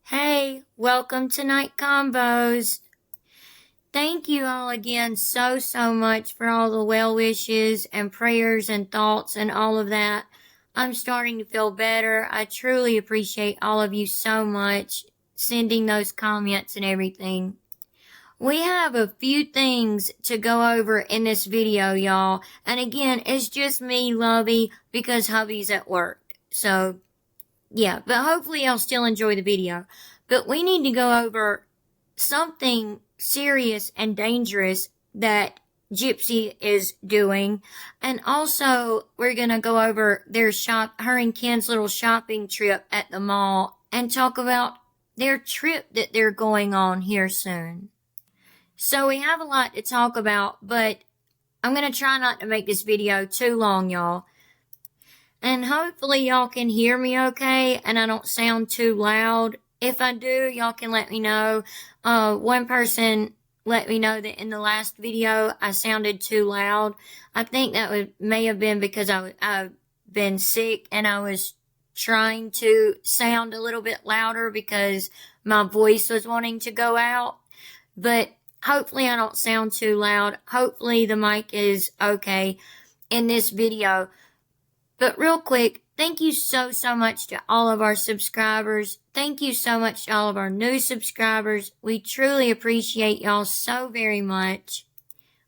Hey, welcome to Night Combos. Thank you all again so much for all the well wishes and prayers and thoughts and all of that. I'm starting to feel better. I truly appreciate all of you so much sending those comments and everything. We have a few things to go over in this video, y'all. And again, it's just me, Lovey, because hubby's at work. So yeah, but hopefully y'all still enjoy the video. But we need to go over something serious and dangerous that Gypsy is doing. And also, we're gonna go over her and Ken's little shopping trip at the mall and talk about their trip that they're going on here soon. So we have a lot to talk about, but I'm gonna try not to make this video too long, y'all. And hopefully y'all can hear me okay and I don't sound too loud. If I do, y'all can let me know. One person let me know that in the last video I sounded too loud. I think that may have been because I've been sick and I was trying to sound a little bit louder because my voice was wanting to go out. But hopefully I don't sound too loud. Hopefully the mic is okay in this video. But real quick, thank you so much to all of our subscribers. Thank you so much to all of our new subscribers. We truly appreciate y'all so very much.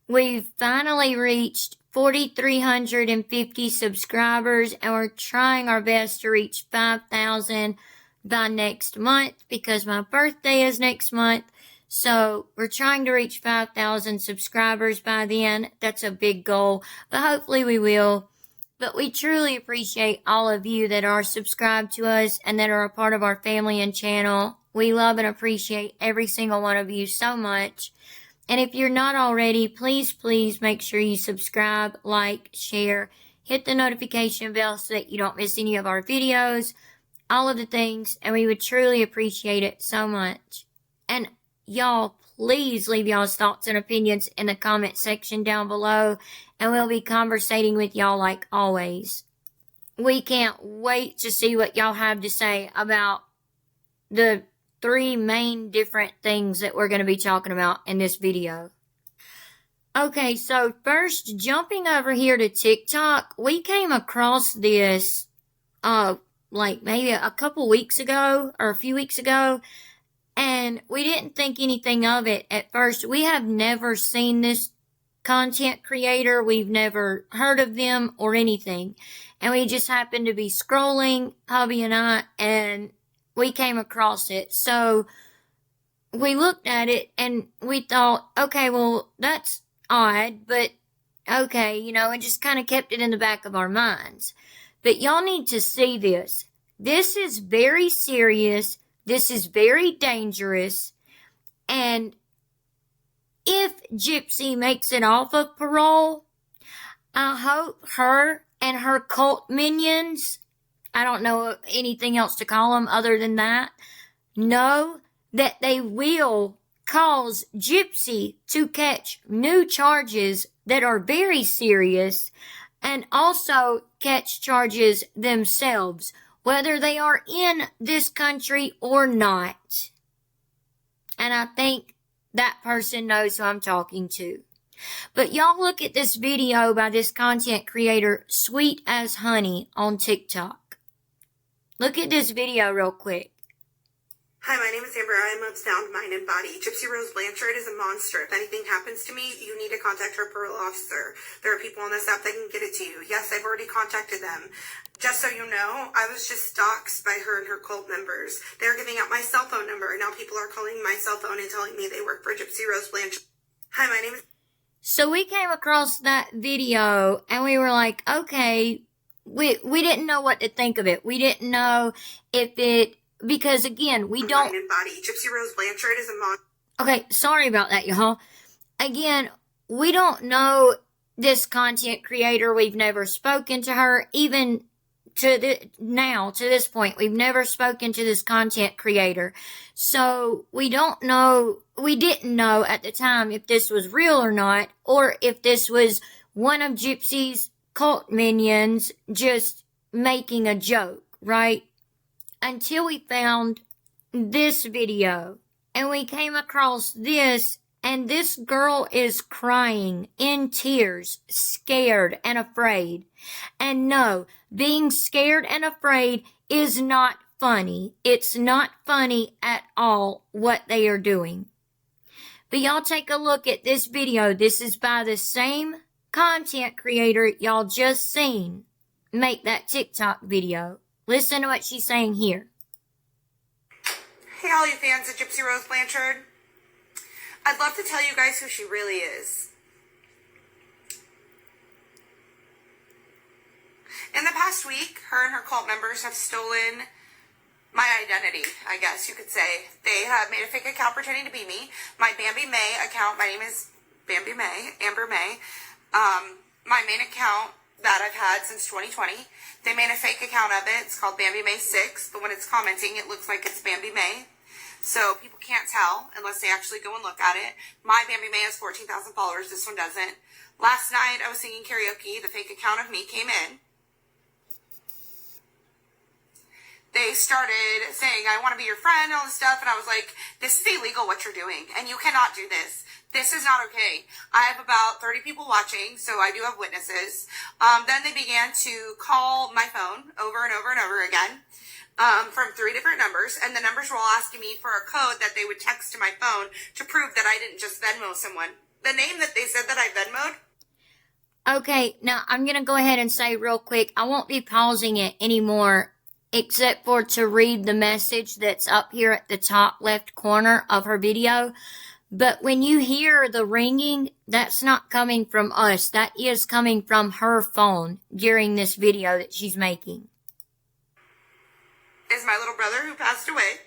We've finally reached 4,350 subscribers and we're trying our best to reach 5,000 by next month because my birthday is next month. So we're trying to reach 5,000 subscribers by then. That's a big goal, but hopefully we will. But we truly appreciate all of you that are subscribed to us and that are a part of our family and channel. We love and appreciate every single one of you so much. And if you're not already, please make sure you subscribe, like, share, hit the notification bell so that you don't miss any of our videos, all of the things, and we would truly appreciate it so much. And y'all, please leave y'all's thoughts and opinions in the comment section down below, and we'll be conversating with y'all like always. We can't wait to see what y'all have to say about the three main different things that we're going to be talking about in this video. Okay, so first, jumping over here to TikTok, we came across this, like maybe a couple weeks ago, or a few weeks ago, and we didn't think anything of it at first. We have never seen this content creator. We've never heard of them or anything. And we just happened to be scrolling, hubby and I, and we came across it. So we looked at it and we thought, okay, well, that's odd, but okay, and just kind of kept it in the back of our minds. But y'all need to see this. This is very serious. This is very dangerous, and if Gypsy makes it off of parole, I hope her and her cult minions, I don't know anything else to call them other than that, know that they will cause Gypsy to catch new charges that are very serious and also catch charges themselves, whether they are in this country or not. And I think that person knows who I'm talking to. But y'all look at this video by this content creator, Sweet as Honey, on TikTok. Look at this video real quick. Hi, my name is Amber. I am of sound mind and body. Gypsy Rose Blanchard is a monster. If anything happens to me, you need to contact her parole officer. There are people on this app that can get it to you. Yes, I've already contacted them. Just so you know, I was just stalked by her and her cult members. They're giving out my cell phone number, and now people are calling my cell phone and telling me they work for Gypsy Rose Blanchard. Hi, my name is... So we came across that video, and we were like, okay, we didn't know what to think of it. We didn't know if it... Because again, we don't... Mind and body. Gypsy Rose Blanchard is a Okay, sorry about that, y'all. Again, we don't know this content creator. We've never spoken to her. Even to this point, we've never spoken to this content creator. So we didn't know at the time if this was real or not, or if this was one of Gypsy's cult minions just making a joke, right? Until we found this video and we came across this, and this girl is crying in tears, scared and afraid. And no, being scared and afraid is not funny. It's not funny at all what they are doing. But y'all take a look at this video. This is by the same content creator y'all just seen make that TikTok video. Listen to what she's saying here. Hey, all you fans of Gypsy Rose Blanchard. I'd love to tell you guys who she really is. In the past week, her and her cult members have stolen my identity, I guess you could say. They have made a fake account pretending to be me. My Bambi May account, my name is Bambi May, Amber May. My main account that I've had since 2020. They made a fake account of it. It's called Bambi May 6, but when it's commenting, it looks like it's Bambi May. So people can't tell unless they actually go and look at it. My Bambi May has 14,000 followers. This one doesn't. Last night, I was singing karaoke. The fake account of me came in. They started saying, I want to be your friend, and all this stuff. And I was like, this is illegal what you're doing. And you cannot do this. This is not okay. I have about 30 people watching, so I do have witnesses. Then they began to call my phone over and over and over again. From 3 different numbers, and the numbers were all asking me for a code that they would text to my phone to prove that I didn't just Venmo someone. The name that they said that I Venmoed. Okay, now I'm going to go ahead and say real quick, I won't be pausing it anymore except for to read the message that's up here at the top left corner of her video. But when you hear the ringing, that's not coming from us. That is coming from her phone during this video that she's making. Is my little brother who passed away.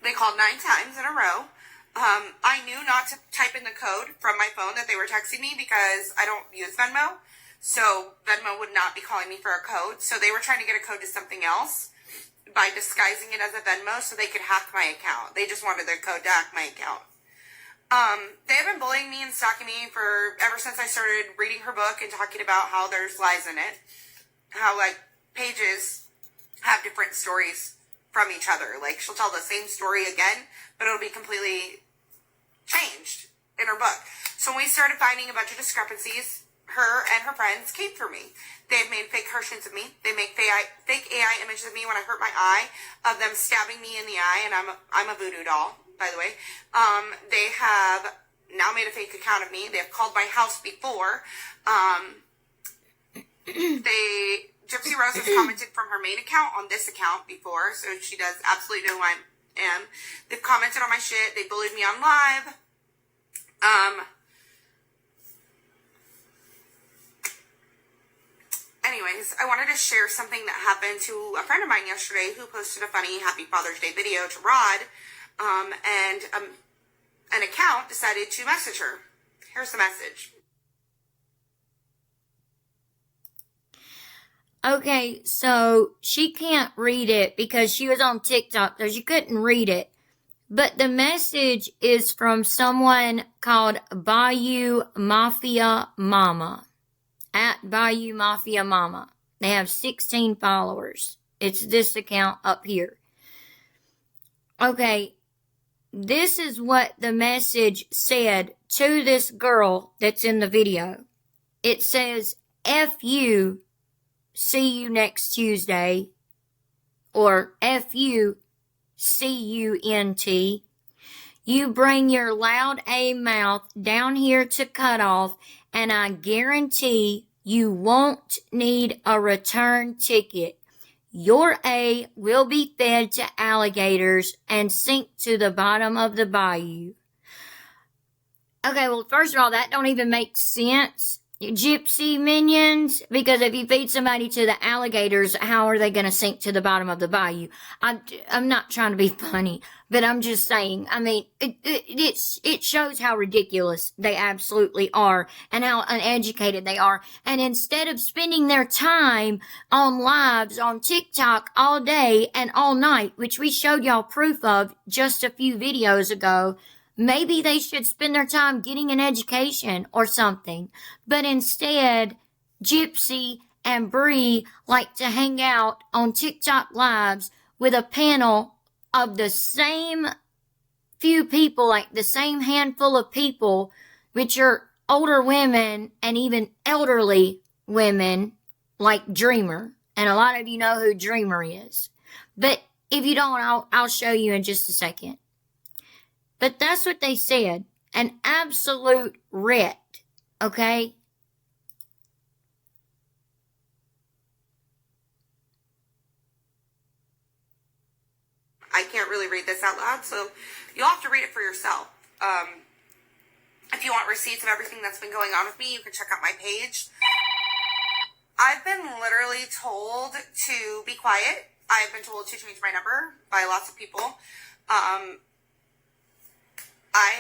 They called 9 times in a row. I knew not to type in the code from my phone that they were texting me because I don't use Venmo. So Venmo would not be calling me for a code. So they were trying to get a code to something else by disguising it as a Venmo so they could hack my account. They just wanted their code to hack my account. They have been bullying me and stalking me ever since I started reading her book and talking about how there's lies in it. How, like, pages have different stories from each other. Like, she'll tell the same story again, but it'll be completely changed in her book. So when we started finding a bunch of discrepancies, her and her friends came for me. They've made fake versions of me. They make fake AI images of me when I hurt my eye, of them stabbing me in the eye, and I'm a voodoo doll, by the way. They have now made a fake account of me. They have called my house before. Gypsy Rose has commented from her main account on this account before, so she does absolutely know who I am. They've commented on my shit. They bullied me on live. Anyways, I wanted to share something that happened to a friend of mine yesterday who posted a funny Happy Father's Day video to Rod, and an account decided to message her. Here's the message. Okay, so she can't read it because she was on TikTok, so she couldn't read it. But the message is from someone called Bayou Mafia Mama. At Bayou Mafia Mama. They have 16 followers. It's this account up here. Okay, this is what the message said to this girl that's in the video. It says, F you. See you next Tuesday, or F-U-C-U-N-T. You bring your loud A mouth down here to cut off, and I guarantee you won't need a return ticket. Your A will be fed to alligators and sink to the bottom of the bayou. Okay, well, first of all, that don't even make sense. Gypsy minions, because if you feed somebody to the alligators, how are they going to sink to the bottom of the bayou? I'm not trying to be funny, but I'm just saying, I mean, it shows how ridiculous they absolutely are and how uneducated they are. And instead of spending their time on lives on TikTok all day and all night, which we showed y'all proof of just a few videos ago, maybe they should spend their time getting an education or something. But instead, Gypsy and Bree like to hang out on TikTok lives with a panel of the same few people, like the same handful of people, which are older women and even elderly women, like Dreamer. And a lot of you know who Dreamer is. But if you don't, I'll show you in just a second. But that's what they said. An absolute wreck, okay? I can't really read this out loud, so you'll have to read it for yourself. If you want receipts of everything that's been going on with me, you can check out my page. I've been literally told to be quiet. I've been told to change my number by lots of people. I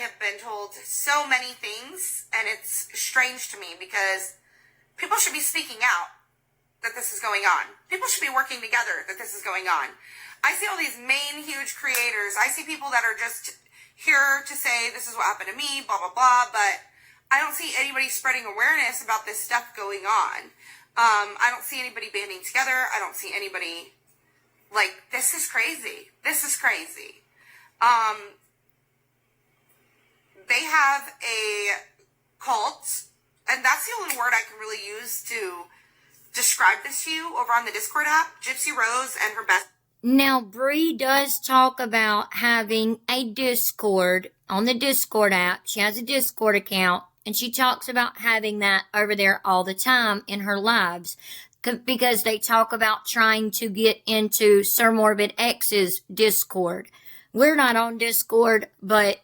have been told so many things, and it's strange to me because people should be speaking out that this is going on. People should be working together that this is going on. I see all these main huge creators. I see people that are just here to say this is what happened to me, blah, blah, blah, but I don't see anybody spreading awareness about this stuff going on. I don't see anybody banding together. I don't see anybody like, this is crazy. This is crazy. They have a cult, and that's the only word I can really use to describe this to you over on the Discord app. Gypsy Rose and her best. Now, Bree does talk about having a Discord on the Discord app. She has a Discord account, and she talks about having that over there all the time in her lives because they talk about trying to get into Sir Morbid X's Discord. We're not on Discord, but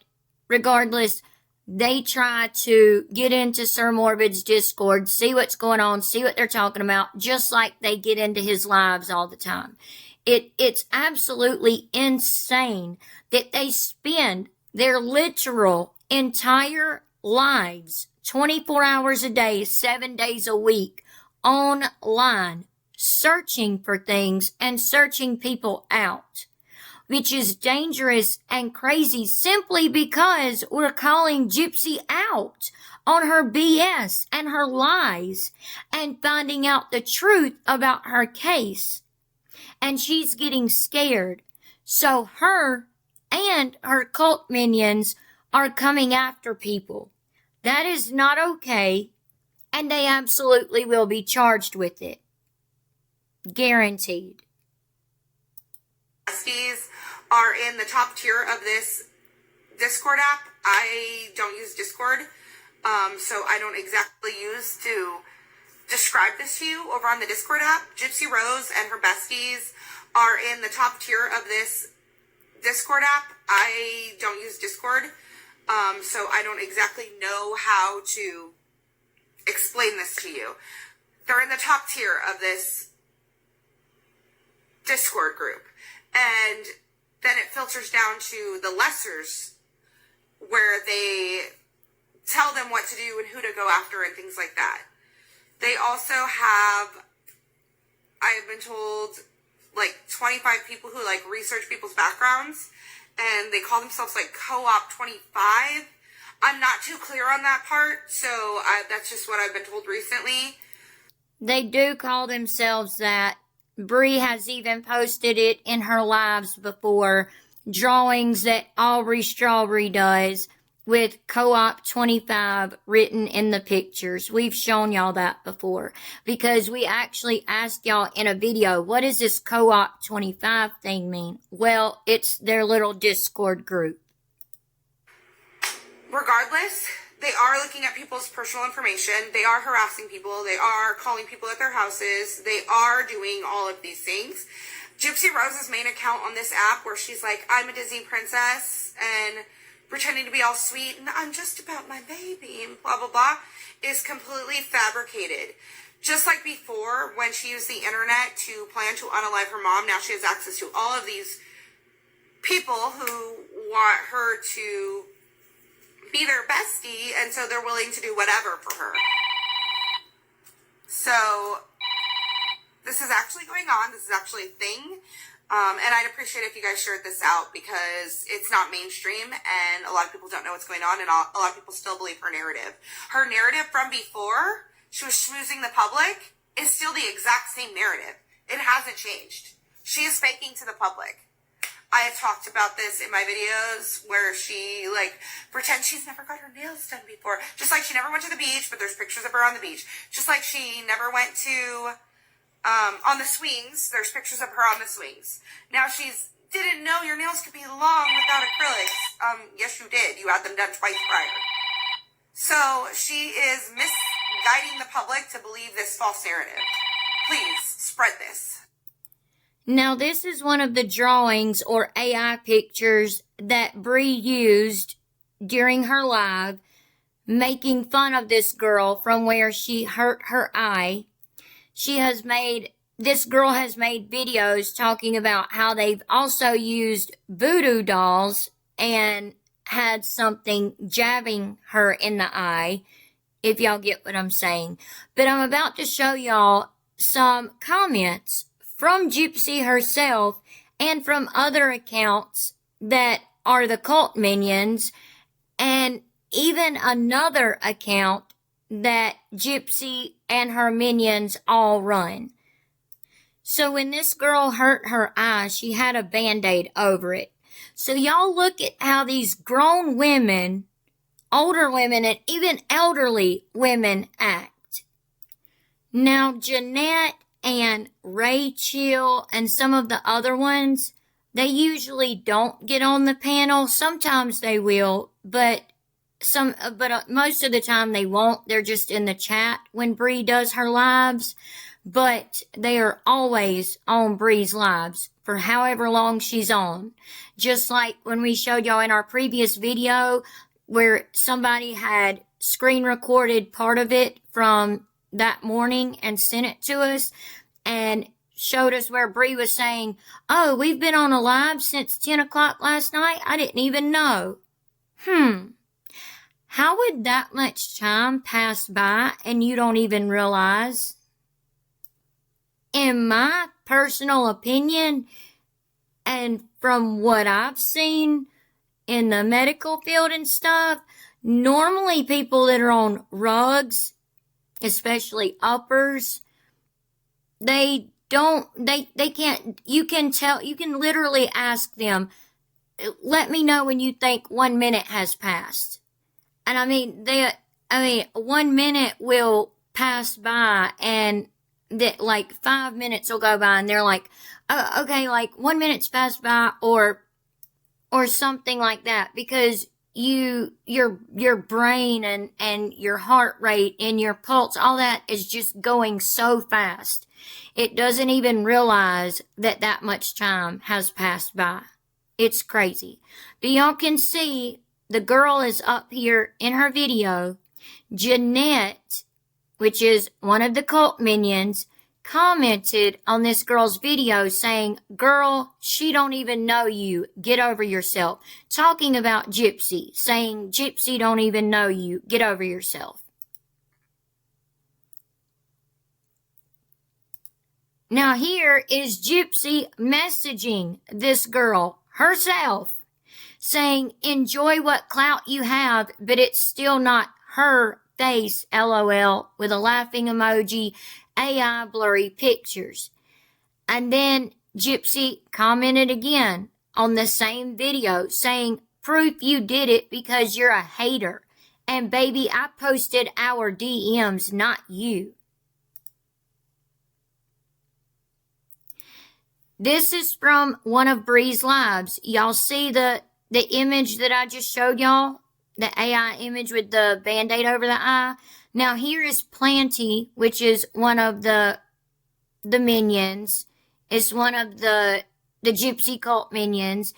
regardless, they try to get into Sir Morbid's Discord, see what's going on, see what they're talking about, just like they get into his lives all the time. It's absolutely insane that they spend their literal entire lives, 24 hours a day, 7 days a week, online, searching for things and searching people out, which is dangerous and crazy simply because we're calling Gypsy out on her BS and her lies and finding out the truth about her case. And she's getting scared. So her and her cult minions are coming after people. That is not okay, and they absolutely will be charged with it. Guaranteed. Besties are in the top tier of this Discord app. I don't use Discord, so I don't exactly use to describe this to you over on the Discord app. Gypsy Rose and her besties are in the top tier of this Discord app. I don't use Discord, so I don't exactly know how to explain this to you. They're in the top tier of this Discord group, and then it filters down to the lessers where they tell them what to do and who to go after and things like that. They also have, I have been told, like 25 people who like research people's backgrounds, and they call themselves like Co-op 25. I'm not too clear on that part, so that's just what I've been told recently. They do call themselves that. Bree has even posted it in her lives before, drawings that Aubrey Strawberry does with Co-op 25 written in the pictures. We've shown y'all that before because we actually asked y'all in a video, what does this Co-op 25 thing mean? Well, it's their little Discord group. Regardless, they are looking at people's personal information. They are harassing people. They are calling people at their houses. They are doing all of these things. Gypsy Rose's main account on this app where she's like, I'm a Disney princess and pretending to be all sweet and I'm just about my baby and blah, blah, blah, is completely fabricated. Just like before, when she used the internet to plan to unalive her mom, now she has access to all of these people who want her to be their bestie, and so they're willing to do whatever for her. So this is actually going on. This is actually a thing. And I'd appreciate if you guys shared this out because it's not mainstream and a lot of people don't know what's going on, and a lot of people still believe her narrative. Her narrative from before, she was schmoozing the public. is still the exact same narrative. It hasn't changed. She is faking to the public. I have talked about this in my videos where she pretends she's never got her nails done before. Just like she never went to the beach, but there's pictures of her on the beach. Just like she never went to on the swings. There's pictures of her on the swings. Now didn't know your nails could be long without acrylics. Yes, you did. You had them done twice prior. So she is misguiding the public to believe this false narrative. Please spread this. Now, this is one of the drawings or AI pictures that Bree used during her live, making fun of this girl from where she hurt her eye. This girl has made videos talking about how they've also used voodoo dolls and had something jabbing her in the eye, if y'all get what I'm saying. But I'm about to show y'all some comments from Gypsy herself and from other accounts that are the cult minions, and even another account that Gypsy and her minions all run. So when this girl hurt her eye, she had a Band-Aid over it. So y'all look at how these grown women, older women, and even elderly women act. Now, Jeanette and Rachel and some of the other ones, they usually don't get on the panel. Sometimes they will, but most of the time they won't. They're just in the chat when Bree does her lives, but they are always on Bree's lives for however long she's on. Just like when we showed y'all in our previous video where somebody had screen recorded part of it from that morning and sent it to us and showed us where Bree was saying, "Oh, we've been on a live since 10 o'clock last night. I didn't even know." How would that much time pass by and you don't even realize? In my personal opinion, and from what I've seen in the medical field and stuff, normally people that are on rugs, especially uppers, they can't, you can literally ask them, "Let me know when you think 1 minute has passed." And 1 minute will pass by and that 5 minutes will go by and they're like, "Oh, okay, 1 minute's passed by," or something like that, because your brain and your heart rate and your pulse, all that is just going so fast. It doesn't even realize that much time has passed by. It's crazy. But y'all can see the girl is up here in her video. Jeanette, which is one of the cult minions, commented on this girl's video saying, "Girl, she don't even know you. Get over yourself." Talking about Gypsy, saying, "Gypsy don't even know you. Get over yourself." Now here is Gypsy messaging this girl herself, saying, "Enjoy what clout you have, but it's still not her face, LOL," with a laughing emoji, AI blurry pictures. And then Gypsy commented again on the same video saying, "Proof you did it because you're a hater. And baby, I posted our DMs, not you." This is from one of Bree's lives. Y'all see the image that I just showed y'all? The AI image with the Band-Aid over the eye? Now here is Planty, which is one of the minions. It's one of the Gypsy cult minions.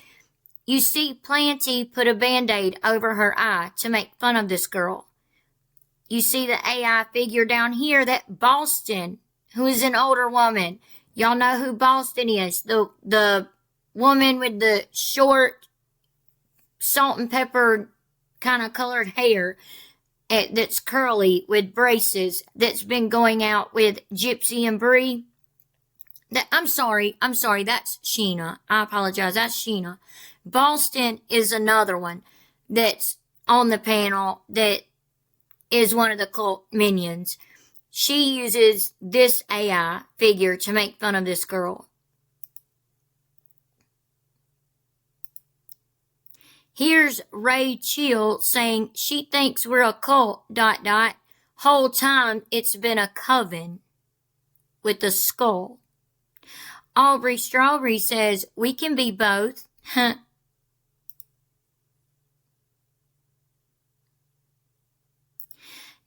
You see Planty put a Band-Aid over her eye to make fun of this girl. You see the AI figure down here, that Boston, who is an older woman. Y'all know who Boston is. The woman with the short salt and pepper kind of colored hair that's curly with braces, that's been going out with Gypsy and Bree. I'm sorry, that's Sheena. I apologize, that's Sheena. Boston is another one that's on the panel that is one of the cult minions. she uses this AI figure to make fun of this girl. Here's Ray Chill saying she thinks we're a cult, ... Whole time it's been a coven with a skull. Aubrey Strawberry says we can be both.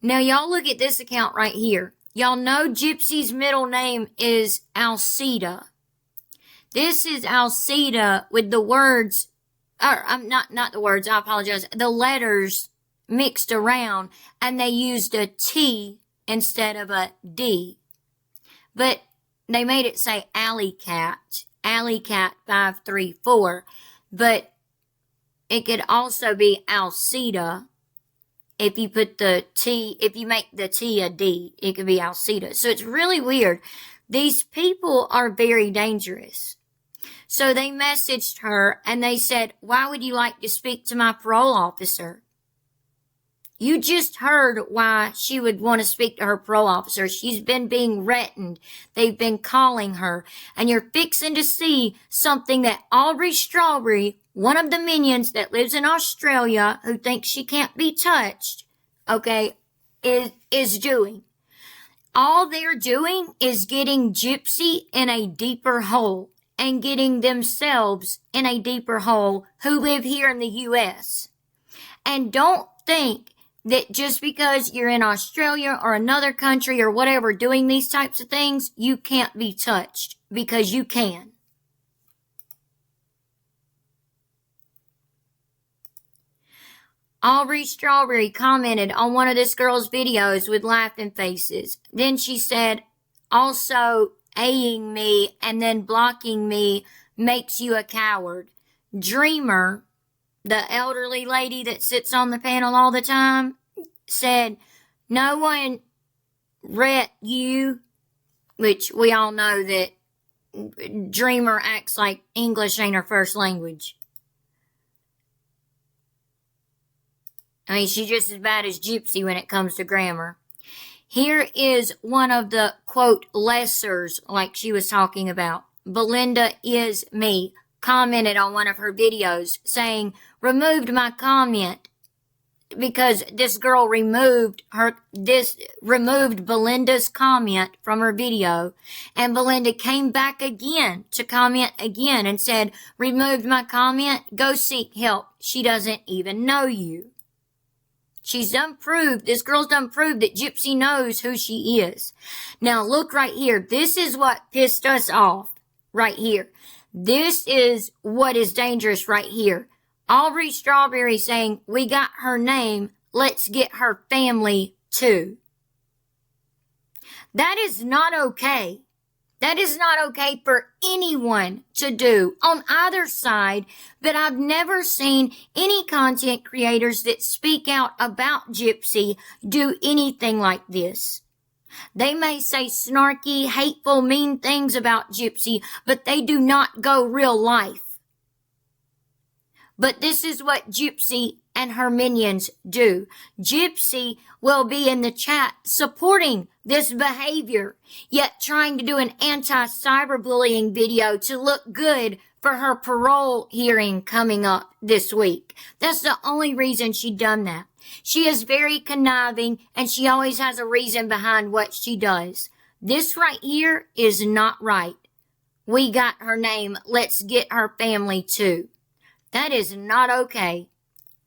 Now y'all look at this account right here. Y'all know Gypsy's middle name is Alcida. This is Alcida with the words, or not the words, I apologize, the letters mixed around, and they used a T instead of a D. But they made it say Alley Cat 534, but it could also be Alcida. If you put the T, if you make the T a D, it could be Alcida. So it's really weird. These people are very dangerous. So they messaged her and they said, why would you like to speak to my parole officer? You just heard why she would want to speak to her parole officer. She's been being threatened. They've been calling her. And you're fixing to see something that Aubrey Strawberry, one of the minions that lives in Australia, who thinks she can't be touched, okay, is doing. All they're doing is getting Gypsy in a deeper hole and getting themselves in a deeper hole who live here in the U.S. And don't think that just because you're in Australia or another country or whatever doing these types of things, you can't be touched, because you can. Aubrey Strawberry commented on one of this girl's videos with laughing faces. Then she said, also A-ing me and then blocking me makes you a coward. Dreamer, the elderly lady that sits on the panel all the time, said, no one read you, which we all know that Dreamer acts like English ain't her first language. I mean, she's just as bad as Gypsy when it comes to grammar. Here is one of the, quote, lessers, like she was talking about. Belinda is me, commented on one of her videos saying, removed my comment because this girl removed Belinda's comment from her video, and Belinda came back again to comment again and said, removed my comment, go seek help. She doesn't even know you. She's this girl's done proved that Gypsy knows who she is. Now look right here. This is what pissed us off right here. This is what is dangerous right here. Aubrey Strawberry saying, we got her name, let's get her family too. That is not okay. That is not okay for anyone to do on either side, but I've never seen any content creators that speak out about Gypsy do anything like this. They may say snarky, hateful, mean things about Gypsy, but they do not go real life. But this is what Gypsy and her minions do. Gypsy will be in the chat supporting this behavior, yet trying to do an anti-cyberbullying video to look good for her parole hearing coming up this week. That's the only reason she done that. She is very conniving, and she always has a reason behind what she does. This right here is not right. We got her name. Let's get her family too. That is not okay.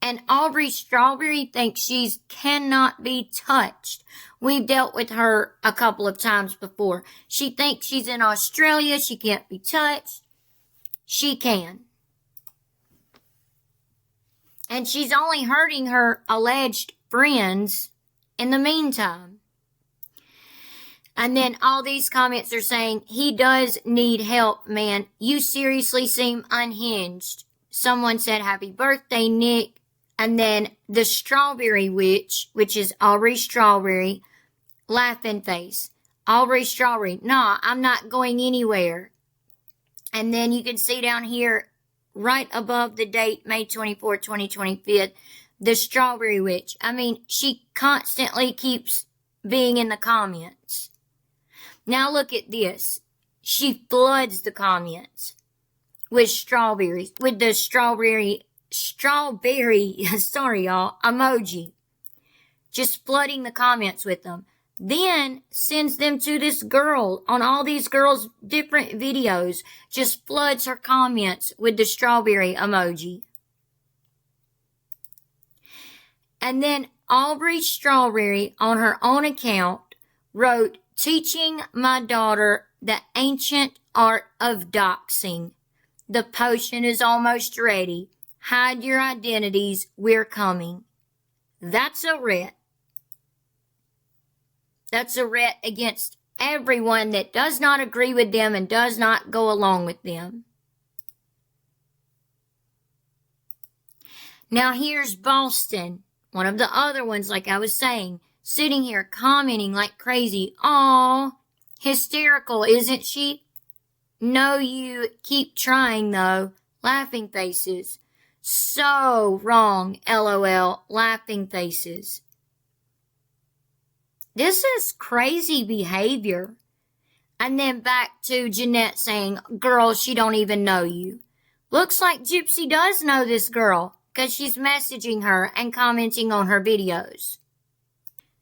And Aubrey Strawberry thinks she cannot be touched. We've dealt with her a couple of times before. She thinks she's in Australia. She can't be touched. She can. And she's only hurting her alleged friends in the meantime. And then all these comments are saying, he does need help, man. You seriously seem unhinged. Someone said, happy birthday, Nick. And then the Strawberry Witch, which is Aubrey Strawberry, laughing face. Aubrey Strawberry, nah, I'm not going anywhere. And then you can see down here, right above the date, May 24, 2025, the Strawberry Witch. I mean, she constantly keeps being in the comments. Now look at this. She floods the comments with strawberries, with the strawberry, sorry y'all, emoji. Just flooding the comments with them. Then sends them to this girl on all these girls' different videos. Just floods her comments with the strawberry emoji. And then Aubrey Strawberry on her own account wrote, "Teaching my daughter the ancient art of doxing. The potion is almost ready. Hide your identities. We're coming." That's a writ. That's a writ against everyone that does not agree with them and does not go along with them. Now here's Boston, one of the other ones, like I was saying, sitting here commenting like crazy. "Aw, hysterical, isn't she? No, you keep trying though. Laughing faces. So wrong, LOL, laughing faces." This is crazy behavior. And then back to Jeanette saying, "Girl, she don't even know you." Looks like Gypsy does know this girl, because she's messaging her and commenting on her videos.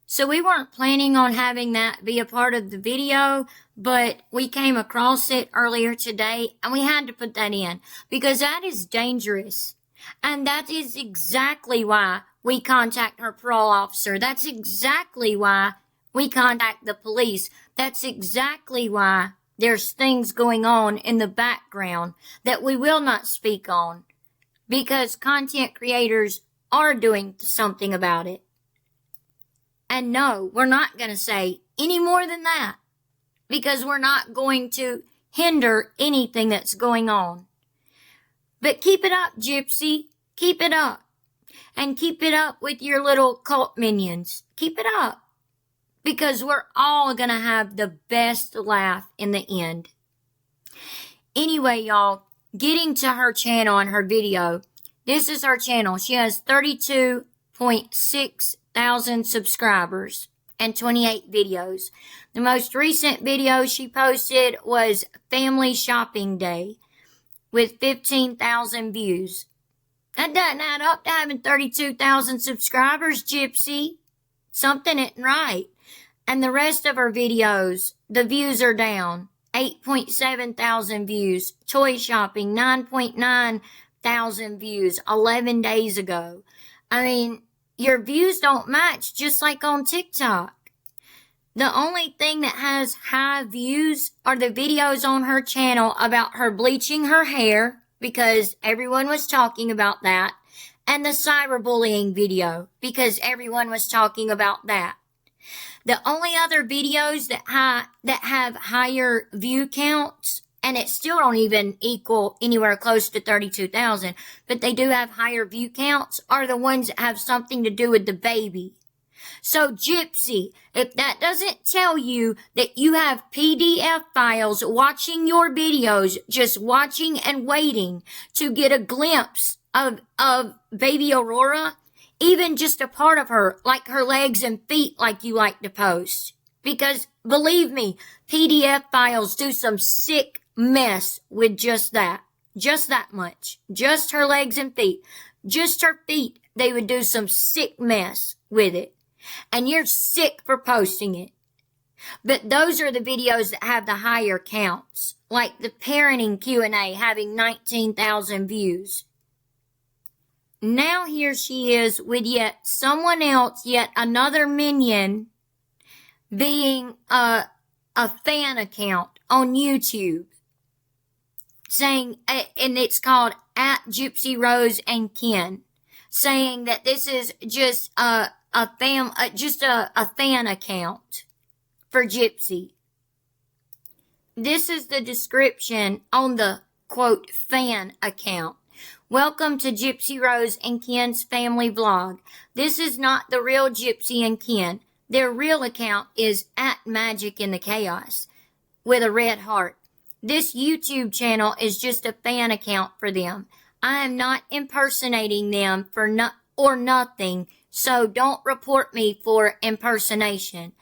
So we weren't planning on having that be a part of the video, but we came across it earlier today and we had to put that in because that is dangerous. And that is exactly why we contact her parole officer. That's exactly why we contact the police. That's exactly why there's things going on in the background that we will not speak on, because content creators are doing something about it. And no, we're not going to say any more than that, because we're not going to hinder anything that's going on. But keep it up, Gypsy. Keep it up. And keep it up with your little cult minions. Keep it up. Because we're all going to have the best laugh in the end. Anyway, y'all, getting to her channel and her video. This is her channel. She has 32.6 thousand subscribers and 28 videos. The most recent video she posted was Family Shopping Day with 15,000 views. That doesn't add up to having 32,000 subscribers, Gypsy. Something isn't right. And the rest of her videos, the views are down. 8.7 thousand views. Toy shopping, 9.9 thousand views 11 days ago. I mean, your views don't match, just like on TikTok. The only thing that has high views are the videos on her channel about her bleaching her hair, because everyone was talking about that, and the cyberbullying video, because everyone was talking about that. The only other videos that have higher view counts, and it still don't even equal anywhere close to 32,000, but they do have higher view counts, are the ones that have something to do with the baby. So Gypsy, if that doesn't tell you that you have PDF files watching your videos, just watching and waiting to get a glimpse of baby Aurora, even just a part of her, like her legs and feet like you like to post. Because believe me, PDF files do some sick mess with just that much, just her legs and feet, just her feet. They would do some sick mess with it, and you're sick for posting it. But those are the videos that have the higher counts, like the parenting Q&A having 19,000 views. Now here she is with yet someone else, yet another minion, being a fan account on YouTube, saying, and it's called @GypsyRoseandKen, saying that this is just a fan account for Gypsy. This is the description on the quote fan account. "Welcome to Gypsy Rose and Ken's family vlog. This is not the real Gypsy and Ken. Their real account is @MagicInTheChaos with a red heart. This YouTube channel is just a fan account for them. I am not impersonating them for nothing, so don't report me for impersonation.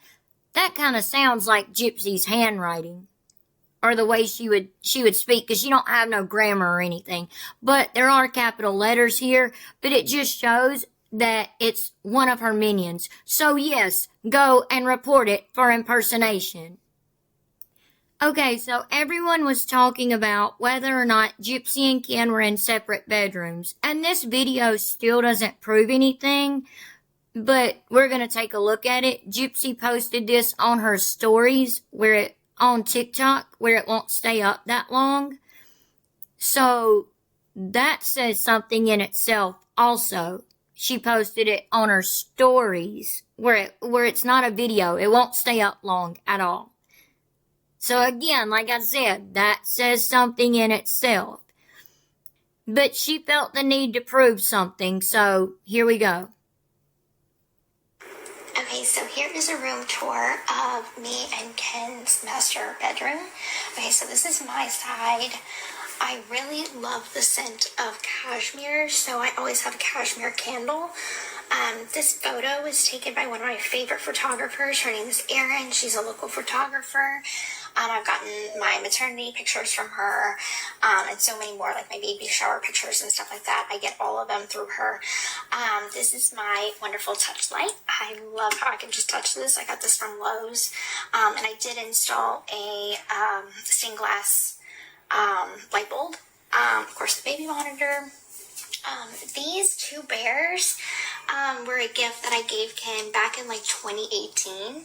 That kind of sounds like Gypsy's handwriting, or the way she would speak, because she don't have no grammar or anything. But there are capital letters here, but it just shows that it's one of her minions. So yes, go and report it for impersonation. Okay, so everyone was talking about whether or not Gypsy and Ken were in separate bedrooms. And this video still doesn't prove anything, but we're going to take a look at it. Gypsy posted this on her stories on TikTok, where it won't stay up that long. So that says something in itself also. She posted it on her stories, where it's not a video. It won't stay up long at all. So again, like I said, that says something in itself. But she felt the need to prove something, so here we go. Okay, so here is a room tour of me and Ken's master bedroom. Okay, so this is my side. I really love the scent of cashmere, so I always have a cashmere candle. This photo was taken by one of my favorite photographers. Her name is Erin. She's a local photographer. I've gotten my maternity pictures from her, and so many more, like my baby shower pictures and stuff like that. I get all of them through her. This is my wonderful touch light. I love how I can just touch this. I got this from Lowe's, and I did install a stained glass light bulb. Of course, the baby monitor. These two bears were a gift that I gave Ken back in like 2018.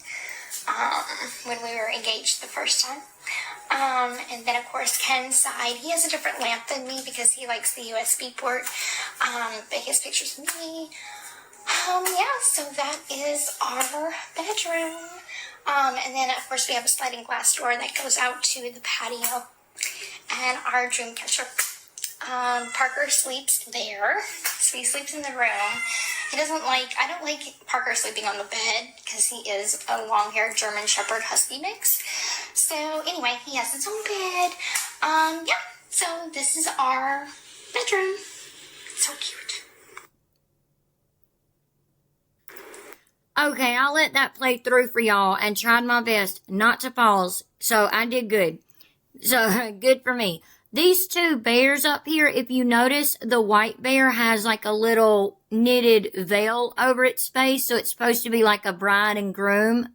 When we were engaged the first time. And then of course Ken's side, he has a different lamp than me because he likes the USB port, but his pictures of me. Yeah, so that is our bedroom. And then of course we have a sliding glass door that goes out to the patio and our dream catcher. Parker sleeps there, so he sleeps in the room. I don't like Parker sleeping on the bed because he is a long-haired German Shepherd Husky mix. So anyway, he has his own bed. Yeah, so this is our bedroom. So cute. Okay, I'll let that play through for y'all and tried my best not to pause. So I did good. So good for me. These two bears up here, if you notice, the white bear has like a little knitted veil over its face. So it's supposed to be like a bride and groom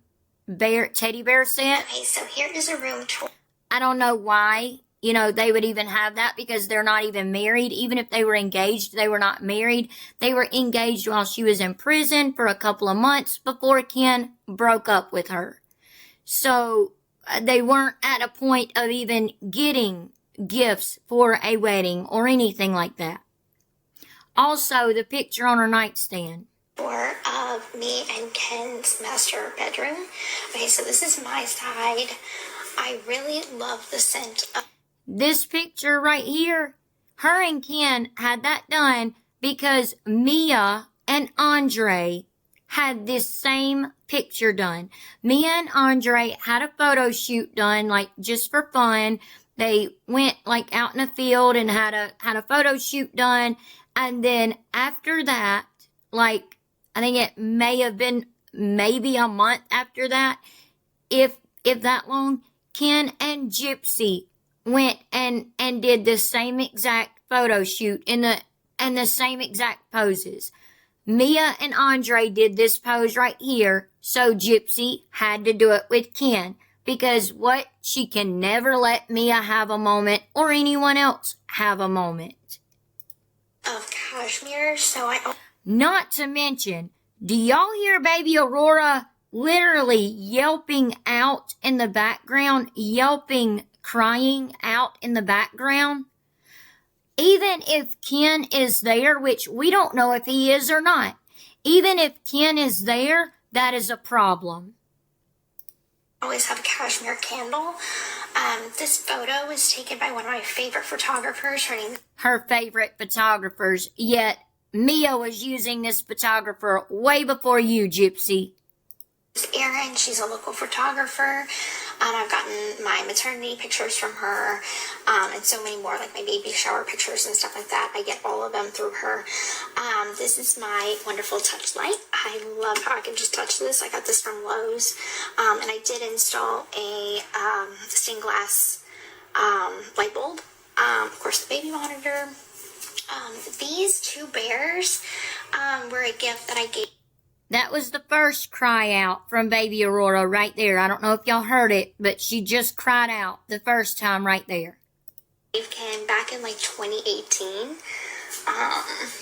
teddy bear set. Okay, so here is a room tour. I don't know why, they would even have that because they're not even married. Even if they were engaged, they were not married. They were engaged while she was in prison for a couple of months before Ken broke up with her. So they weren't at a point of even getting gifts for a wedding or anything like that. Also, the picture on her nightstand. Tour of me and Ken's master bedroom. Okay, so this is my side. I really love the scent of this picture right here. Her and Ken had that done because Mia and Andre had this same picture done. Mia and Andre had a photo shoot done, like just for fun. They went like out in a field and had a photo shoot done. And then after that, like, I think it may have been maybe a month after that, if that long, Ken and Gypsy went and did the same exact photo shoot and the same exact poses. Mia and Andre did this pose right here, so Gypsy had to do it with Ken. Because she can never let Mia have a moment or anyone else have a moment. Of cashmere, so Not to mention, do y'all hear baby Aurora literally yelping out in the background? Crying out in the background? Even if Ken is there, which we don't know if he is or not. Even if Ken is there, that is a problem. Always have a cashmere candle. This photo was taken by one of my favorite photographers. Her favorite photographers, yet Mia was using this photographer way before you, Gypsy. Erin, she's a local photographer. I've gotten my maternity pictures from her, and so many more, like my baby shower pictures and stuff like that. I get all of them through her. This is my wonderful touch light. I love how I can just touch this. I got this from Lowe's, and I did install a stained glass light bulb. Of course, the baby monitor. These two bears were a gift that I gave. That was the first cry out from baby Aurora right there. I don't know if y'all heard it, but she just cried out the first time right there. Ken back in like 2018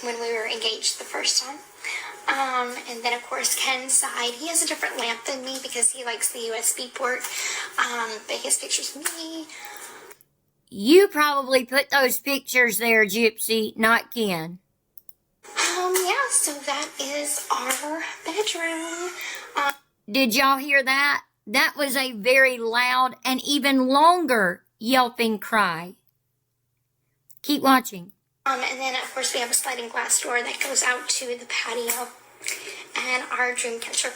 when we were engaged the first time. And then, of course, Ken's side, he has a different lamp than me because he likes the USB port. But he has pictures of me. You probably put those pictures there, Gypsy, not Ken. Yeah, so that is our bedroom. Did y'all hear that? That was a very loud and even longer yelping cry. Keep watching. And then, of course, we have a sliding glass door that goes out to the patio and our dream catcher.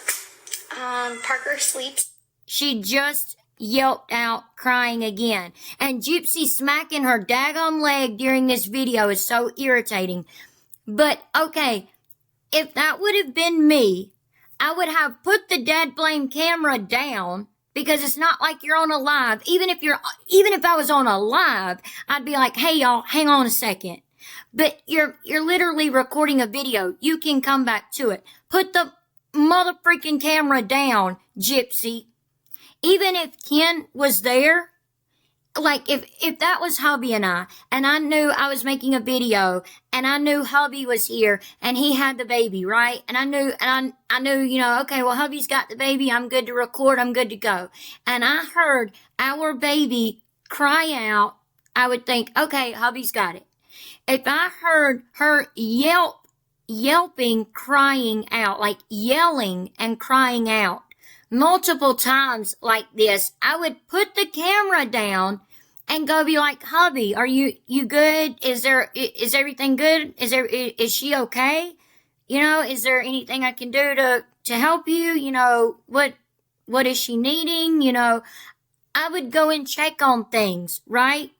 Parker sleeps. She just yelped out, crying again. And Gypsy smacking her daggum leg during this video is so irritating. But, okay, if that would have been me, I would have put the dad blame camera down, because it's not like you're on a live. Even if I was on a live, I'd be like, hey y'all, hang on a second. But you're literally recording a video. You can come back to it. Put the mother freaking camera down, Gypsy. Even if Ken was there, like if that was hubby and I knew I was making a video and I knew hubby was here and he had the baby, right? And I knew, you know, okay, well, hubby's got the baby. I'm good to record. I'm good to go. And I heard our baby cry out. I would think, okay, hubby's got it. If I heard her yelping, crying out, like yelling and crying out multiple times like this, I would put the camera down and go be like, hubby, are you good? Is everything good? Is she okay? You know, is there anything I can do to help you? You know, what is she needing? You know, I would go and check on things, right?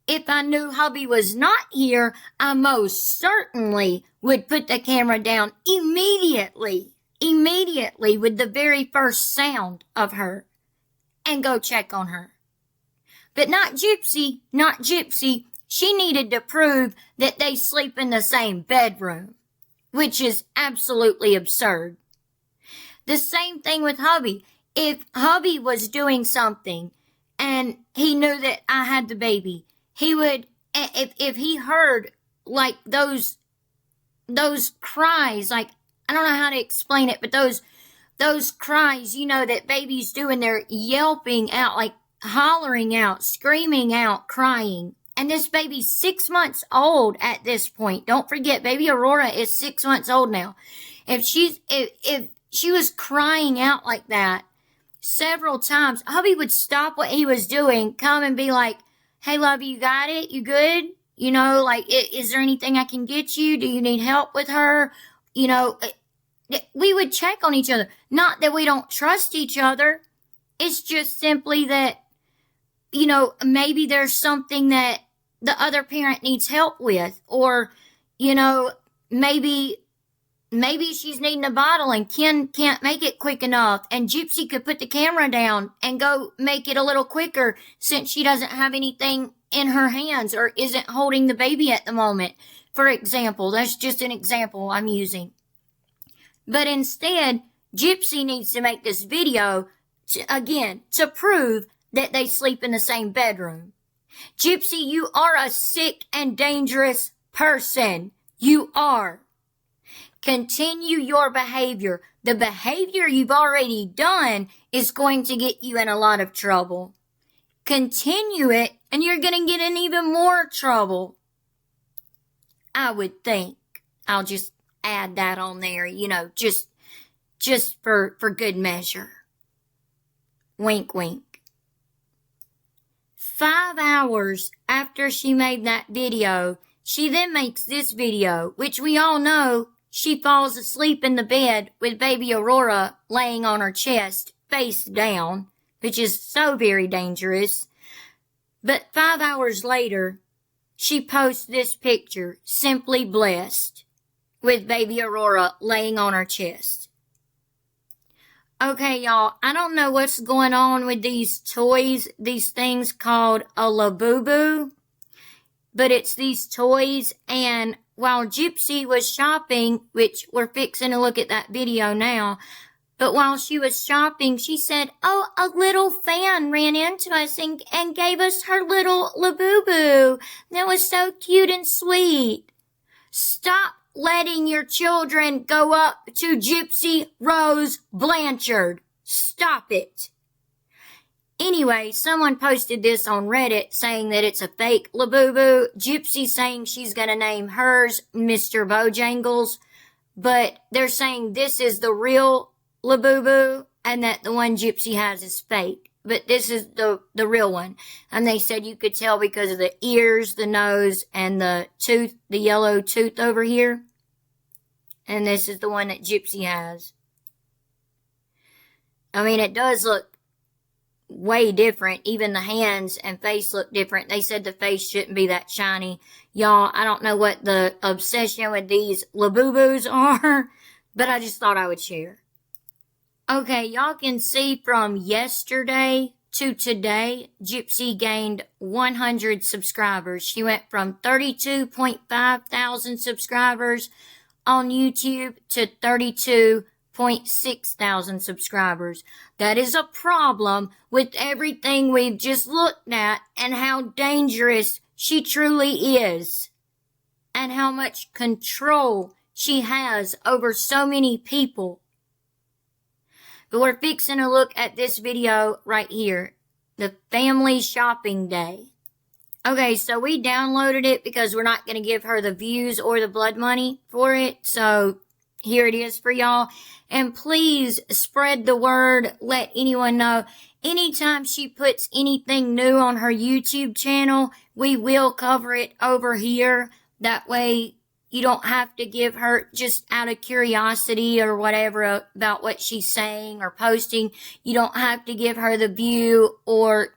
If I knew hubby was not here, I most certainly would put the camera down immediately with the very first sound of her and go check on her. But not Gypsy. She needed to prove that they sleep in the same bedroom, which is absolutely absurd. The same thing with hubby. If hubby was doing something and he knew that I had the baby, he would, if he heard like those cries, like, I don't know how to explain it, but those cries, you know, that babies do when they're yelping out, like hollering out, screaming out, crying. And this baby's 6 months old at this point. Don't forget, baby Aurora is 6 months old now. If she was crying out like that several times, hubby would stop what he was doing, come and be like, hey, love, you got it? You good? You know, like, is there anything I can get you? Do you need help with her? You know, we would check on each other. Not that we don't trust each other. It's just simply that, you know, maybe there's something that the other parent needs help with. Or, you know, maybe she's needing a bottle and Ken can't make it quick enough. And Gypsy could put the camera down and go make it a little quicker since she doesn't have anything in her hands or isn't holding the baby at the moment. For example, that's just an example I'm using. But instead, Gypsy needs to make this video, to prove that they sleep in the same bedroom. Gypsy, you are a sick and dangerous person. You are. Continue your behavior. The behavior you've already done is going to get you in a lot of trouble. Continue it, and you're going to get in even more trouble. I would think. I'll just add that on there, you know, just for good measure. Wink, wink. 5 hours after she made that video, she then makes this video, which we all know she falls asleep in the bed with baby Aurora laying on her chest, face down. which is so very dangerous. But 5 hours later, she posts this picture, simply blessed, with baby Aurora laying on her chest. Okay, y'all, I don't know what's going on with these toys, these things called a Labubu, but it's these toys, and while Gypsy was shopping, which we're fixing to look at that video now, but while she was shopping, she said, oh, a little fan ran into us and gave us her little Labubu. That was so cute and sweet. Stop letting your children go up to Gypsy Rose Blanchard. Stop it. Anyway, someone posted this on Reddit saying that it's a fake Labubu. Gypsy saying she's going to name hers Mr. Bojangles, but they're saying this is the real Labubu and that the one Gypsy has is fake. But this is the real one. And they said you could tell because of the ears, the nose, and the tooth, the yellow tooth over here. And this is the one that Gypsy has. I mean, it does look way different. Even the hands and face look different. They said the face shouldn't be that shiny. Y'all, I don't know what the obsession with these Labubus are, but I just thought I would share. Okay, y'all can see from yesterday to today, Gypsy gained 100 subscribers. She went from 32.5 thousand subscribers on YouTube to 32.6 thousand subscribers. That is a problem with everything we've just looked at and how dangerous she truly is and how much control she has over so many people. But we're fixing to look at this video right here. The family shopping day. Okay, so we downloaded it because we're not going to give her the views or the blood money for it. So here it is for y'all. And please spread the word. Let anyone know. Anytime she puts anything new on her YouTube channel, we will cover it over here. That way you don't have to give her, just out of curiosity or whatever about what she's saying or posting. You don't have to give her the view or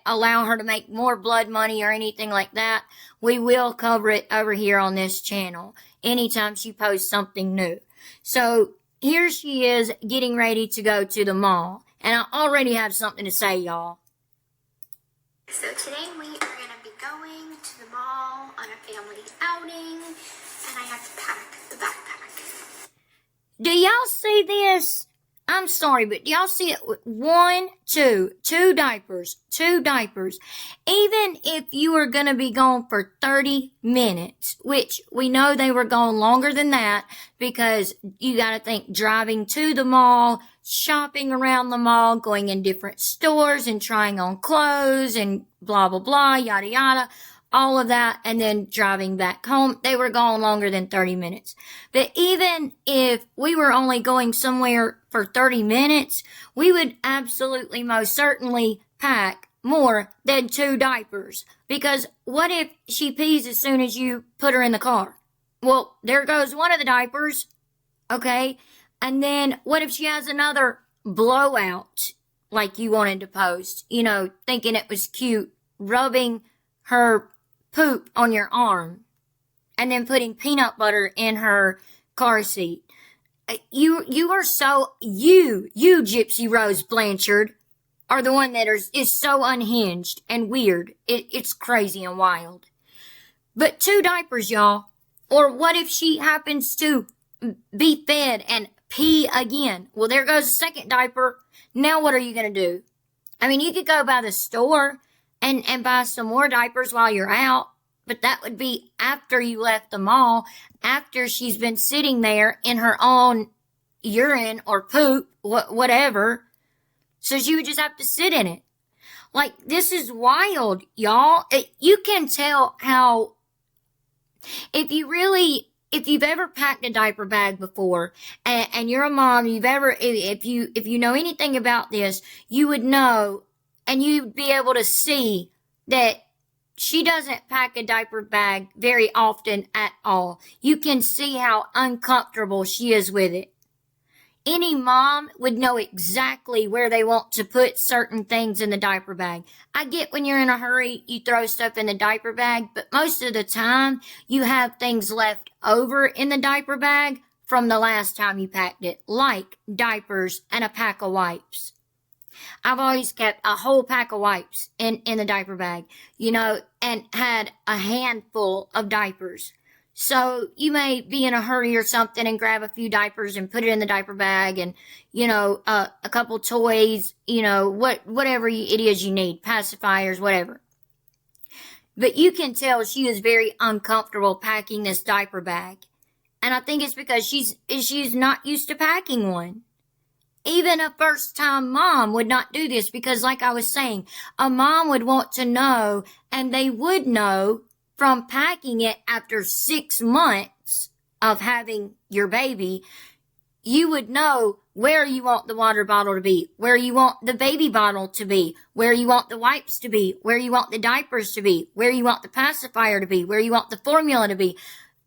allow her to make more blood money or anything like that. We will cover it over here on this channel anytime she posts something new. So here she is getting ready to go to the mall. And I already have something to say, y'all. So today we are going to be going to the mall on a family outing, and I have to pack the backpack. Do y'all see this? I'm sorry, but do y'all see it? Two diapers. Even if you were going to be gone for 30 minutes, which we know they were gone longer than that because you got to think driving to the mall, shopping around the mall, going in different stores and trying on clothes and blah, blah, blah, yada, yada. All of that, and then driving back home. They were gone longer than 30 minutes. But even if we were only going somewhere for 30 minutes, we would absolutely most certainly pack more than 2 diapers. Because what if she pees as soon as you put her in the car? Well, there goes one of the diapers. Okay? And then what if she has another blowout like you wanted to post? You know, thinking it was cute, rubbing her poop on your arm and then putting peanut butter in her car seat. You Gypsy Rose Blanchard are the one that is so unhinged and weird. It's crazy and wild. But 2 diapers, y'all. Or what if she happens to be fed and pee again? Well, there goes the second diaper. Now what are you going to do? I mean, you could go by the store and buy some more diapers while you're out. But that would be after you left the mall, after she's been sitting there in her own urine or poop, whatever. So she would just have to sit in it. Like, this is wild, y'all. You can tell how, if you've ever packed a diaper bag before and you're a mom, if you know anything about this, you would know and you'd be able to see that she doesn't pack a diaper bag very often at all. You can see how uncomfortable she is with it. Any mom would know exactly where they want to put certain things in the diaper bag. I get when you're in a hurry, you throw stuff in the diaper bag, but most of the time you have things left over in the diaper bag from the last time you packed it, like diapers and a pack of wipes. I've always kept a whole pack of wipes in the diaper bag, and had a handful of diapers. So you may be in a hurry or something and grab a few diapers and put it in the diaper bag, and, a couple toys, whatever it is you need, pacifiers, whatever. But you can tell she is very uncomfortable packing this diaper bag. And I think it's because she's not used to packing one. Even a first-time mom would not do this because, like I was saying, a mom would want to know, and they would know from packing it after 6 months of having your baby. You would know where you want the water bottle to be, where you want the baby bottle to be, where you want the wipes to be, where you want the diapers to be, where you want the pacifier to be, where you want the formula to be,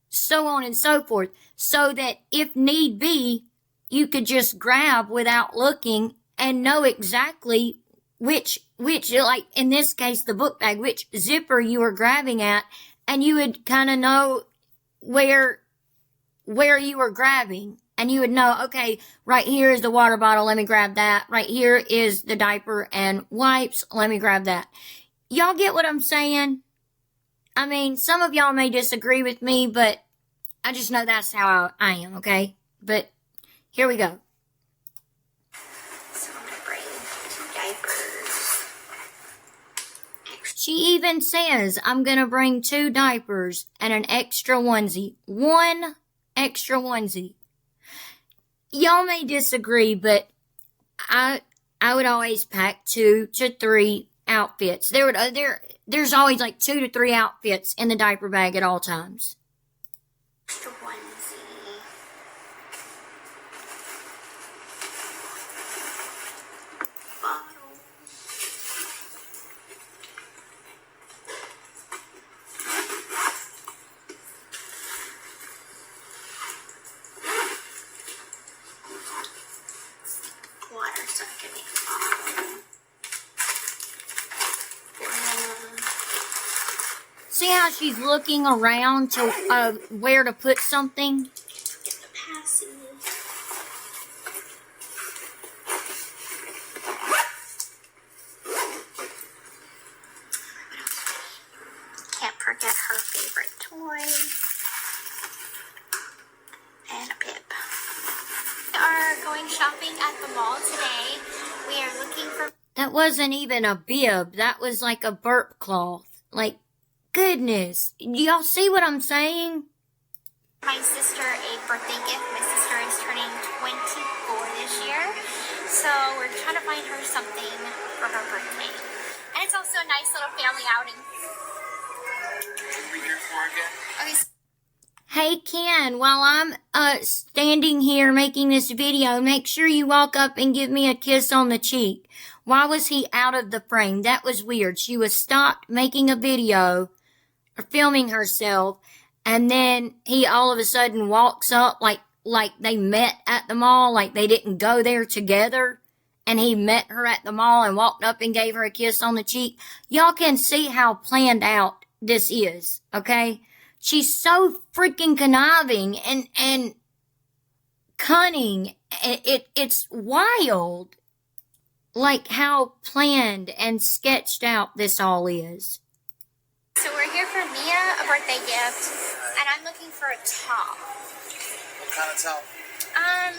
so on and so forth, so that if need be, you could just grab without looking and know exactly which, like in this case, the book bag, which zipper you were grabbing at, and you would kind of know where you were grabbing, and you would know, okay, right here is the water bottle, let me grab that. Right here is the diaper and wipes, let me grab that. Y'all get what I'm saying? I mean, some of y'all may disagree with me, but I just know that's how I am, okay? But here we go. So I'm going to bring 2 diapers. She even says, I'm going to bring 2 diapers and an extra onesie. 1 extra onesie. Y'all may disagree, but I would always pack 2 to 3 outfits. There's always like 2 to 3 outfits in the diaper bag at all times. Extra onesie. Bottle. Water so I can make a bottle. See how she's looking around to where to put something? Get the passy. Can't forget her favorite toy. And a bib. We are going shopping at the mall today. We are looking for... That wasn't even a bib. That was like a burp cloth. Like, goodness. Do y'all see what I'm saying? My sister a birthday gift. My sister is turning 24 this year. So we're trying to find her something for her birthday. And it's also a nice little family outing. Okay. Hey, Ken, while I'm standing here making this video, make sure you walk up and give me a kiss on the cheek. Why was he out of the frame? That was weird. She was stopped making a video or filming herself, and then he all of a sudden walks up like they met at the mall, like they didn't go there together, and he met her at the mall and walked up and gave her a kiss on the cheek. Y'all can see how planned out this is, okay? She's so freaking conniving and cunning. It's wild. Like how planned and sketched out this all is. So we're here for Mia, a birthday gift, and I'm looking for a top. What kind of top? I'm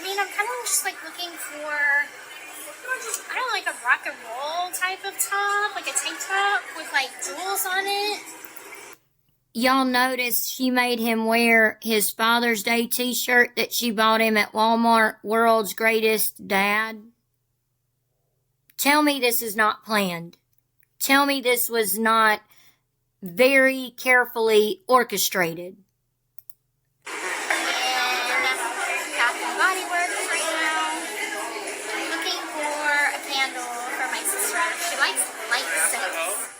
kind of just like looking for, I don't know, like a rock and roll type of top, like a tank top with like jewels on it. Y'all notice she made him wear his Father's Day t-shirt that she bought him at Walmart, World's Greatest Dad? Tell me this is not planned. Tell me this was not very carefully orchestrated. And Bath and Body Works right now. I'm looking for a candle for my sister. She likes light scents.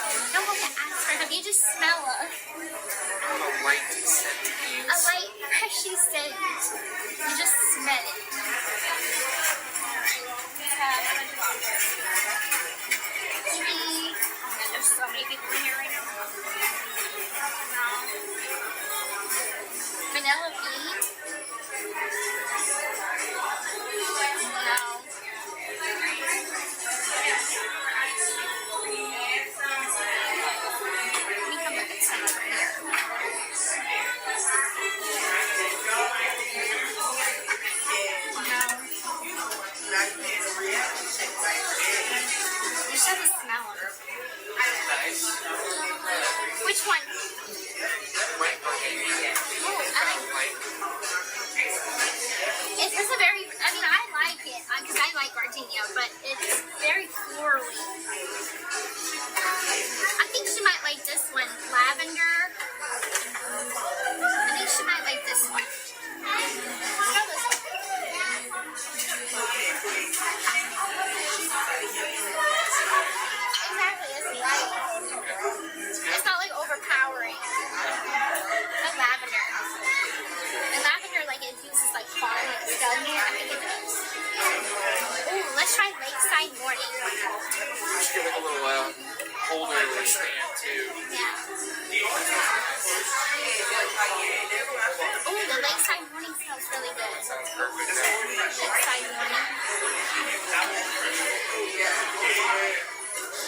I don't have to ask her. Have you just smell a light scent to use. light she sent. You just smell it. There's so many people in here right now. Vanilla bean. No. Let me come look at some over here. You just have to smell them. Which one? Oh, it has a very, I like it, because I like gardenia, but it's very florally. I think she might like this one, lavender. I think she might like this one. Smell this one. Exactly, it's light. It's not like overpowering. Like lavender. And lavender, like, it uses like fog. Doesn't it? I think it does. Ooh, let's try Lakeside Morning. Just give it a little older stand too. Yeah. Ooh, the Lakeside Morning smells really good. Sounds perfect. Lakeside Morning.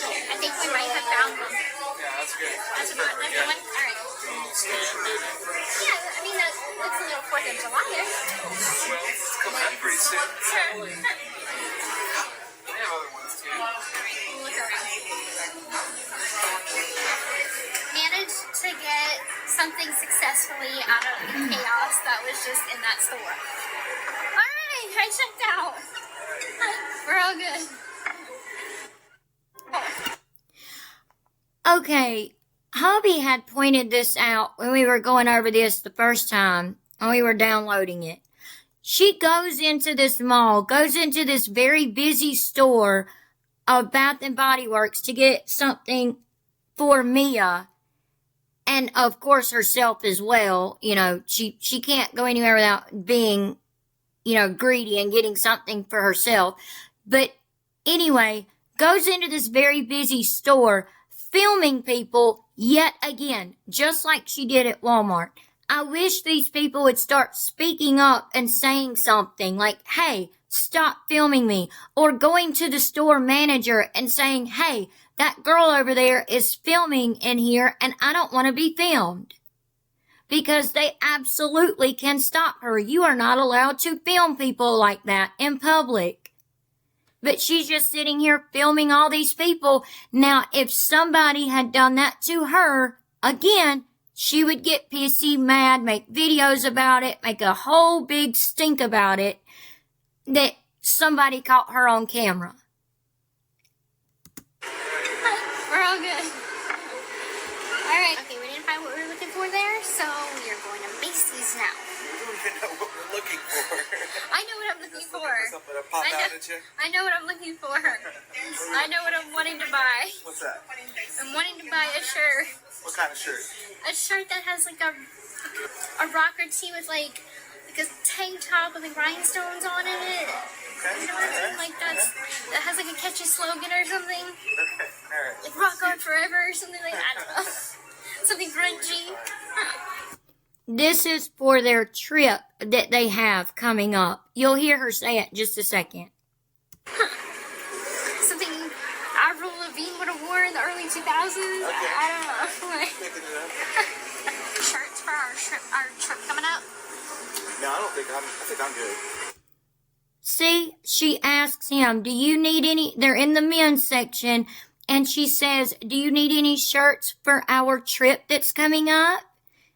I think we might have found one. Yeah, that's good. That's a good one. All right. Yeah, that looks a little 4th of July there. Well, it's coming up pretty soon. Sure. We have other ones too. We'll look around. Managed to get something successfully out of the chaos that was just in that store. Alright, I checked out. We're all good. Okay, Hubby had pointed this out when we were going over this the first time, when we were downloading it. She goes into this mall, goes into this very busy store of Bath and Body Works to get something for Mia, and of course herself as well. You know, she can't go anywhere without being, greedy and getting something for herself. But anyway, goes into this very busy store, filming people yet again, just like she did at Walmart. I wish these people would start speaking up and saying something like, hey, stop filming me. Or going to the store manager and saying, hey, that girl over there is filming in here and I don't want to be filmed. Because they absolutely can stop her. You are not allowed to film people like that in public. But she's just sitting here filming all these people. Now, if somebody had done that to her, again, she would get pissy, mad, make videos about it, make a whole big stink about it, that somebody caught her on camera. We're all good. Alright. Okay, we didn't find what we were looking for there, so we are going to Macy's now. You don't even know what we're looking for. I know what I'm looking for. Something to pop out at you? I know what I'm looking for. I know what I'm wanting to buy. What's that? I'm wanting to buy a shirt. What kind of shirt? A shirt that has like a rocker tee with like a tank top with like rhinestones on it. Okay. You know what I mean? Like that has like a catchy slogan or something. Okay. Alright. Like rock on forever or something like that. I don't know. Something grungy. This is for their trip that they have coming up. You'll hear her say it in just a second. Something Avril Lavigne would have worn in the early 2000s. Okay. I don't know. Like, Picking it up. shirts for our trip coming up. No, I think I'm good. See, she asks him, do you need any? They're in the men's section. And she says, do you need any shirts for our trip that's coming up?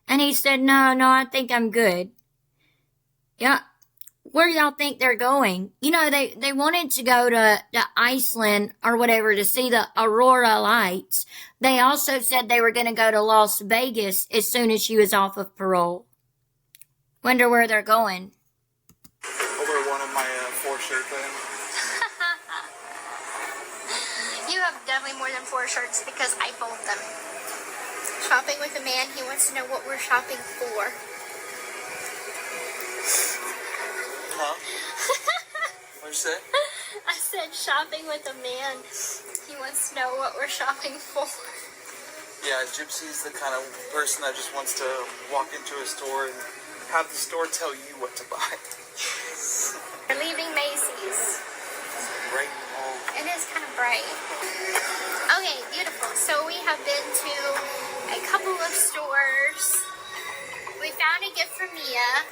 And he said, no, I think I'm good. Yeah. Where y'all think they're going? You know, they wanted to go to Iceland or whatever to see the aurora lights. They also said they were going to go to Las Vegas as soon as she was off of parole. Wonder where they're going. Over one of my 4 shirts then. You have definitely more than 4 shirts because I fold them. Shopping with a man, he wants to know what we're shopping for. Huh? What'd you say? I said shopping with a man. He wants to know what we're shopping for. Yeah, Gypsy's the kind of person that just wants to walk into a store and have the store tell you what to buy. We're leaving Macy's. Right? It is kind of bright. Okay, beautiful. So we have been to a couple of stores. We found a gift for Mia.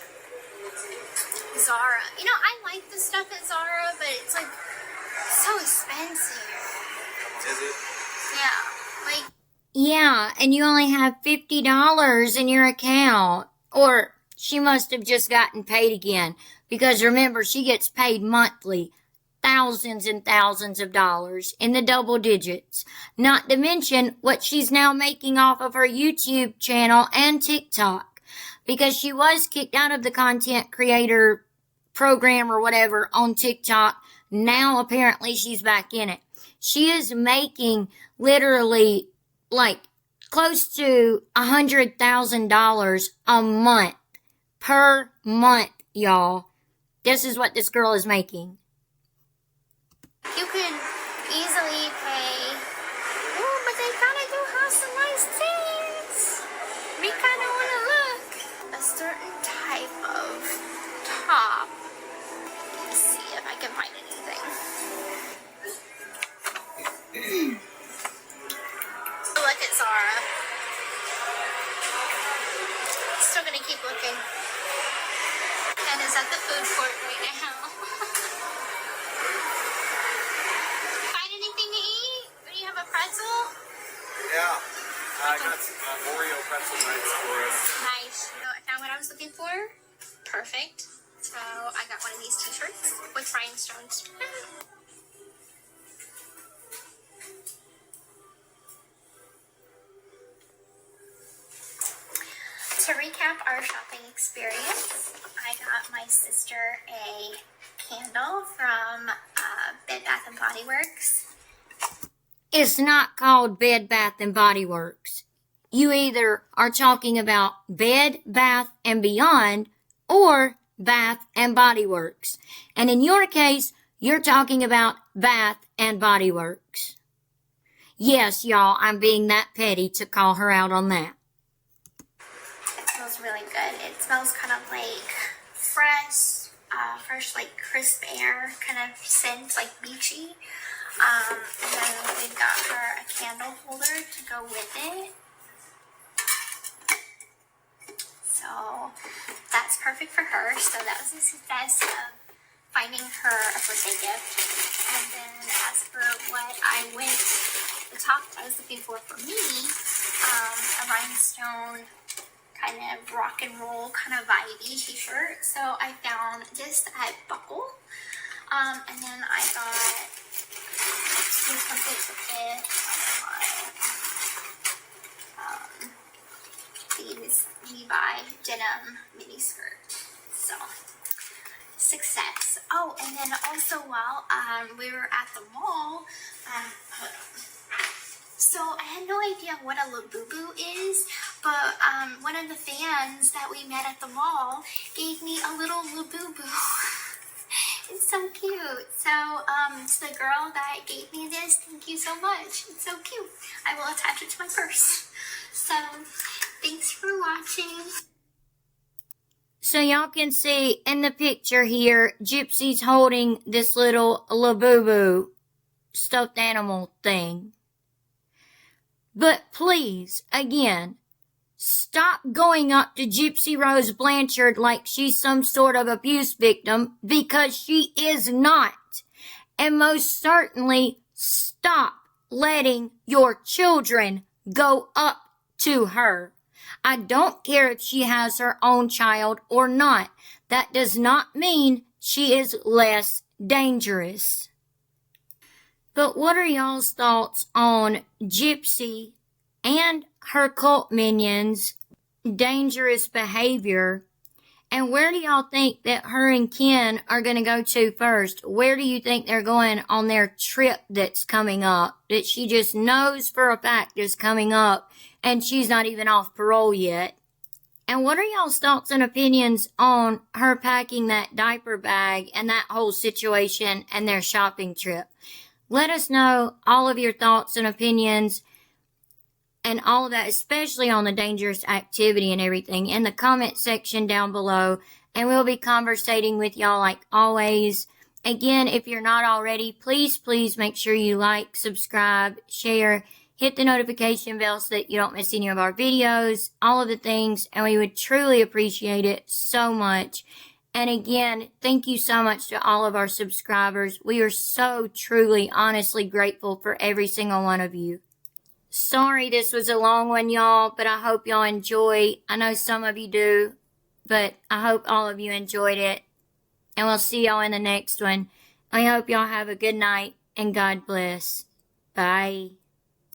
Zara. You know, I like the stuff at Zara, but it's like so expensive. Is it? Yeah. Like, Yeah, and you only have $50 in your account. Or she must have just gotten paid again. Because remember, she gets paid monthly. Thousands and thousands of dollars in the double digits. Not to mention what she's now making off of her YouTube channel and TikTok. Because she was kicked out of the content creator program or whatever on TikTok. Now apparently she's back in it. She is making literally like close to $100,000 a month. Per month, y'all. This is what this girl is making. you can easily pay. Oh, but they kind of do have some nice things. We kind of want to look. A certain type of top. Let's see if I can find anything. Look at Zara. Still gonna keep looking. And is at the food court right now. Find anything to eat? Do you have a pretzel? Yeah. I got some Oreo pretzel bites for us. Nice. You know, I found what I was looking for. Perfect. So I got one of these t-shirts with rhinestones. To recap our shopping experience, I got my sister a candle from Bed Bath & Body Works. It's not called Bed Bath & Body Works. You either are talking about Bed Bath & Beyond or Bath & Body Works. And in your case, you're talking about Bath & Body Works. Yes, y'all, I'm being that petty to call her out on that. It smells really good. It smells kind of like fresh, like crisp air kind of scent, like beachy. And then we've got her a candle holder to go with it. So that's perfect for her. So that was a success of finding her a birthday gift. And then as for what the top I was looking for me, a rhinestone kind of rock and roll kind of vibey t-shirt. So I found this at Buckle. And then I got something to fit these Levi denim mini skirt. So success. Oh, and then also while we were at the mall, hold on. So I had no idea what a Labubu is, but one of the fans that we met at the mall gave me a little Labubu. It's so cute. So to the girl that gave me this, thank you so much. It's so cute. I will attach it to my purse. So thanks for watching. So y'all can see in the picture here, Gypsy's holding this little Labubu stuffed animal thing. But please, again, stop going up to Gypsy Rose Blanchard like she's some sort of abuse victim, because she is not. And most certainly, stop letting your children go up to her. I don't care if she has her own child or not. That does not mean she is less dangerous. But what are y'all's thoughts on Gypsy and her cult minions' dangerous behavior? And where do y'all think that her and Ken are going to go to first? Where do you think they're going on their trip that's coming up, that she just knows for a fact is coming up, and she's not even off parole yet? And what are y'all's thoughts and opinions on her packing that diaper bag and that whole situation and their shopping trip? Let us know all of your thoughts and opinions and all of that, especially on the dangerous activity and everything, in the comment section down below. And we'll be conversating with y'all like always. Again, if you're not already, please make sure you like, subscribe, share, hit the notification bell so that you don't miss any of our videos, all of the things, and we would truly appreciate it so much. And again, thank you so much to all of our subscribers. We are so truly, honestly grateful for every single one of you. Sorry this was a long one, y'all, but I hope y'all enjoy. I know some of you do, but I hope all of you enjoyed it. And we'll see y'all in the next one. I hope y'all have a good night and God bless. Bye.